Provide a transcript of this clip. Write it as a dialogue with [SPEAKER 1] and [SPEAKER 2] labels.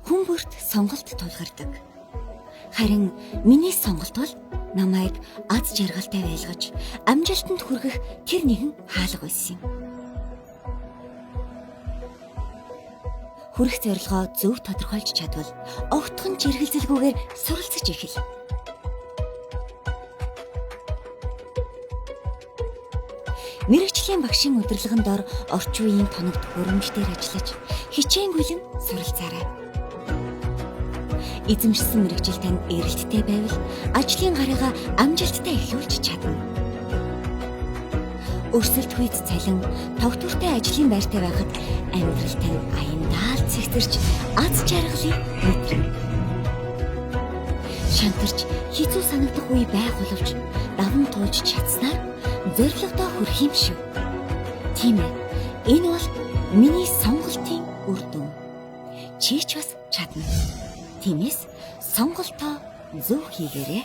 [SPEAKER 1] Хүн бүрт сонголт тулгардаг. Харин миний сонголт бол намайг аз жаргалтай байлгаж, амжилтанд хүргэх тэр нэгэн хаалга байсан юм. Хүрэх зорилгоо зөв тодорхойлж чадвал огтхон чиргэлзэлгүйгээр суралцж эхэл. Мэргэжлийн багшийн удирдлагын дор орчин үеийн тоногт хөрөмжтөр ажиллаж, хичээнгүйлэн суралцаарай. Эзэмшсэн мэргэжил танд эрэлттэй байвал ажлын гарыгаа амжилттай эхлүүлж чадна. Өрсөлдөхүйд цалин, тогтвортой ажлын байртай байхад амьдрал тань аяндаа цэгцэрч аз жаргалыг мэдрэнэ. Шантарч хэцүү санагдах үе байх боловч даван туулж чадсанаар зорилгодоо хүрэх юм шүү. Тийм ээ. Энэ бол миний сонголтын үр дүн. Чи ч бас чадна. Тиймээс сонголтоо зөв хийгээрэй.